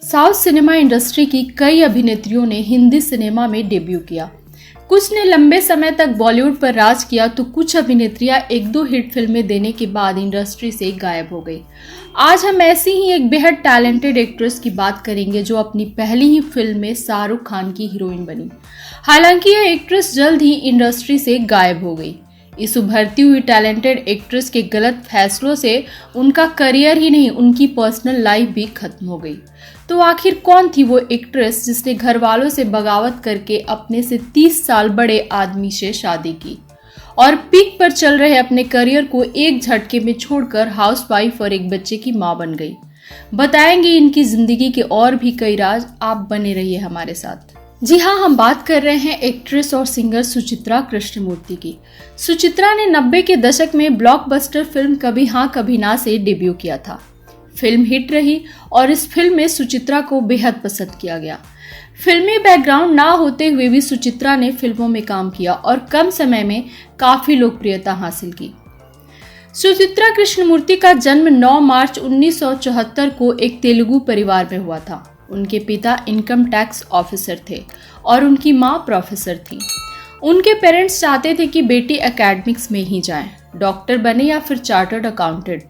South cinema industry की कई अभिनेत्रियों ने हिंदी सिनेमा में डेब्यू किया। कुछ ने लंबे समय तक बॉलीवुड पर राज किया तो कुछ अभिनेत्रियां एक दो हिट फिल्में देने के बाद इंडस्ट्री से गायब हो गई। आज हम ऐसी ही एक बेहद टैलेंटेड एक्ट्रेस की बात करेंगे जो अपनी पहली ही फिल्म में शाहरुख खान की हीरोइन बनी। हालांकि यह एक्ट्रेस जल्द ही इंडस्ट्री से गायब हो गई। इस उभरती हुई टैलेंटेड एक्ट्रेस के गलत फैसलों से उनका करियर ही नहीं, उनकी पर्सनल लाइफ भी खत्म हो गई। तो आखिर कौन थी वो एक्ट्रेस जिसने घर वालों से बगावत करके अपने से 30 साल बड़े आदमी से शादी की और पीक पर चल रहे अपने करियर को एक झटके में छोड़कर हाउसवाइफ और एक बच्चे की मां बन गई। बताएंगे इनकी जिंदगी के और भी कई राज। आप बने रहिए हमारे साथ। जी हाँ, हम बात कर रहे हैं एक्ट्रेस और सिंगर सुचित्रा कृष्णमूर्ति की। सुचित्रा ने 90 के दशक में ब्लॉकबस्टर फिल्म कभी हाँ कभी ना से डेब्यू किया था। फिल्म हिट रही और इस फिल्म में सुचित्रा को बेहद पसंद किया गया। फिल्मी बैकग्राउंड ना होते हुए भी सुचित्रा ने फिल्मों में काम किया और कम समय में काफी लोकप्रियता हासिल की। सुचित्रा कृष्णमूर्ति का जन्म 9 मार्च 1974 को एक तेलुगु परिवार में हुआ था। उनके पिता इनकम टैक्स ऑफिसर थे और उनकी मां प्रोफेसर थी। उनके पेरेंट्स चाहते थे कि बेटी एकेडमिक्स में ही जाए, डॉक्टर बने या फिर चार्टर्ड अकाउंटेंट।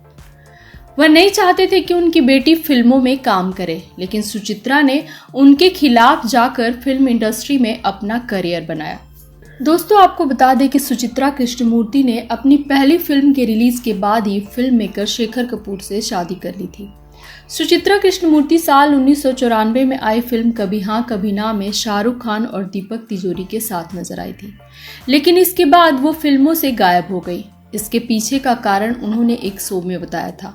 वह नहीं चाहते थे कि उनकी बेटी फिल्मों में काम करे, लेकिन सुचित्रा ने उनके खिलाफ जाकर फिल्म इंडस्ट्री में अपना करियर बनाया। दोस्तों, आपको बता दें कि सुचित्रा कृष्णमूर्ति ने अपनी पहली फिल्म के रिलीज के बाद ही फिल्म मेकर शेखर कपूर से शादी कर ली थी। सुचित्रा कृष्णमूर्ति साल 1994 में आई फिल्म कभी हाँ कभी ना में शाहरुख खान और दीपक तिजोरी के साथ नजर आई थी, लेकिन इसके बाद वो फिल्मों से गायब हो गई। इसके पीछे का कारण उन्होंने एक शो में बताया था।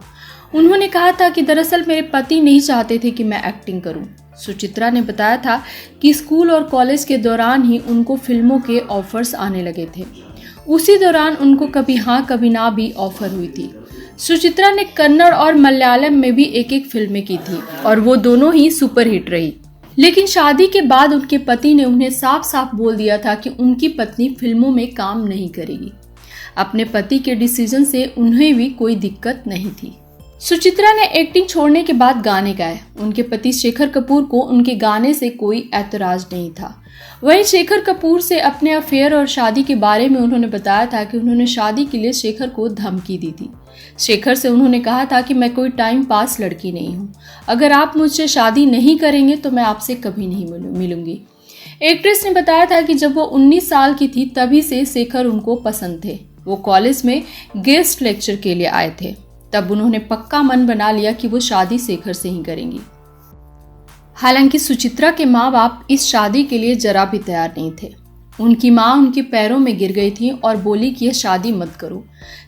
उन्होंने कहा था कि दरअसल मेरे पति नहीं चाहते थे कि मैं एक्टिंग करूं। सुचित्रा ने बताया था कि स्कूल और कॉलेज के दौरान ही उनको फिल्मों के ऑफर्स आने लगे थे। उसी दौरान उनको कभी हाँ कभी ना भी ऑफर हुई थी। सुचित्रा ने कन्नड़ और मलयालम में भी एक फिल्में की थी और वो दोनों ही सुपरहिट रही। लेकिन शादी के बाद उनके पति ने उन्हें साफ साफ बोल दिया था कि उनकी पत्नी फिल्मों में काम नहीं करेगी। अपने पति के डिसीजन से उन्हें भी कोई दिक्कत नहीं थी। सुचित्रा ने एक्टिंग छोड़ने के बाद गाने गाए। उनके पति शेखर कपूर को उनके गाने से कोई ऐतराज नहीं था। वहीं शेखर कपूर से अपने अफेयर और शादी के बारे में उन्होंने बताया था कि उन्होंने शादी के लिए शेखर को धमकी दी थी। शेखर से उन्होंने कहा था कि मैं कोई टाइम पास लड़की नहीं हूँ, अगर आप मुझसे शादी नहीं करेंगे तो मैं आपसे कभी नहीं मिलूंगी। एक्ट्रेस ने बताया था कि जब वो 19 साल की थी तभी से शेखर उनको पसंद थे। वो कॉलेज में गेस्ट लेक्चर के लिए आए थे, तब उन्होंने पक्का मन बना लिया कि वो शादी शेखर से ही करेंगी। हालांकि सुचित्रा के माँ बाप इस शादी के लिए जरा भी तैयार नहीं थे। उनकी माँ उनके पैरों में गिर गई थी और बोली कि यह शादी मत करो।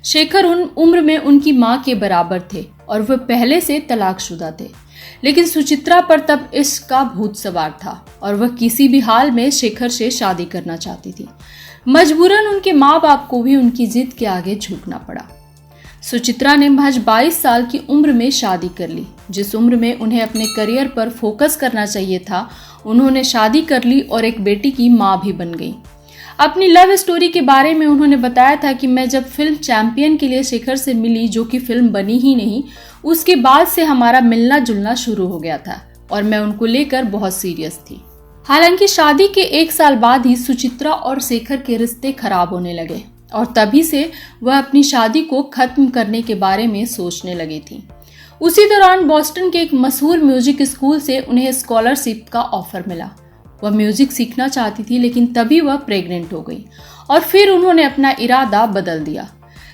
शेखर उन उम्र में उनकी माँ के बराबर थे और वह पहले से तलाकशुदा थे, लेकिन सुचित्रा पर तब इश्क का भूत सवार था और वह किसी भी हाल में शेखर से शादी करना चाहती थी। मजबूरन उनके माँ बाप को भी उनकी जिद के आगे झुकना पड़ा। सुचित्रा ने महज 22 साल की उम्र में शादी कर ली। जिस उम्र में उन्हें अपने करियर पर फोकस करना चाहिए था, उन्होंने शादी कर ली और एक बेटी की मां भी बन गई। अपनी लव स्टोरी के बारे में उन्होंने बताया था कि मैं जब फिल्म चैंपियन के लिए शेखर से मिली, जो कि फिल्म बनी ही नहीं, उसके बाद से हमारा मिलना जुलना शुरू हो गया था और मैं उनको लेकर बहुत सीरियस थी। हालांकि शादी के 1 साल बाद ही सुचित्रा और शेखर के रिश्ते खराब होने लगे और तभी से वह अपनी शादी को खत्म करने के बारे में सोचने लगी थी। उसी दौरान बॉस्टन के एक मशहूर म्यूजिक स्कूल से उन्हें स्कॉलरशिप का ऑफर मिला। वह म्यूजिक सीखना चाहती थी, लेकिन तभी वह प्रेग्नेंट हो गई और फिर उन्होंने अपना इरादा बदल दिया।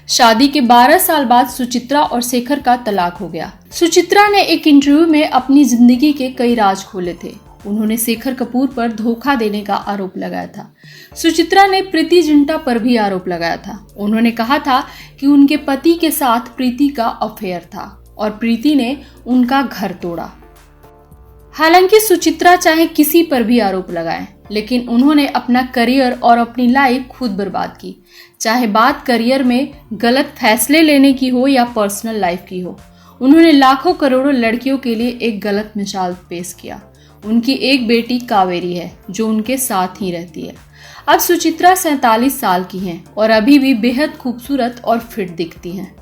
शादी के 12 साल बाद सुचित्रा और शेखर का तलाक हो गया। सुचित्रा ने एक इंटरव्यू में अपनी जिंदगी के कई राज खोले थे। उन्होंने शेखर कपूर पर धोखा देने का आरोप लगाया था। सुचित्रा ने प्रीति जिंटा पर भी आरोप लगाया था। उन्होंने कहा था कि उनके पति के साथ प्रीति का अफेयर था और प्रीति ने उनका घर तोड़ा। हालांकि सुचित्रा चाहे किसी पर भी आरोप लगाए, लेकिन उन्होंने अपना करियर और अपनी लाइफ खुद बर्बाद की। चाहे बात करियर में गलत फैसले लेने की हो या पर्सनल लाइफ की हो, उन्होंने लाखों करोड़ों लड़कियों के लिए एक गलत मिसाल पेश किया। उनकी एक बेटी कावेरी है जो उनके साथ ही रहती है। अब सुचित्रा 47 साल की हैं और अभी भी बेहद खूबसूरत और फिट दिखती हैं।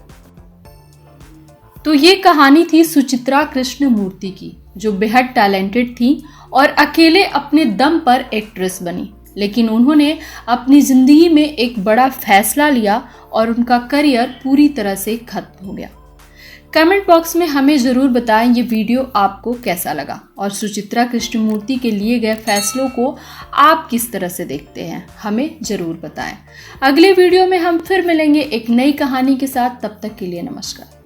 तो ये कहानी थी सुचित्रा कृष्णमूर्ति की। जो बेहद टैलेंटेड थी और अकेले अपने दम पर एक्ट्रेस बनी, लेकिन उन्होंने अपनी ज़िंदगी में एक बड़ा फैसला लिया और उनका करियर पूरी तरह से खत्म हो गया। कमेंट बॉक्स में हमें ज़रूर बताएं ये वीडियो आपको कैसा लगा और सुचित्रा कृष्णमूर्ति के लिए गए फैसलों को आप किस तरह से देखते हैं, हमें ज़रूर बताएं। अगले वीडियो में हम फिर मिलेंगे एक नई कहानी के साथ। तब तक के लिए नमस्कार।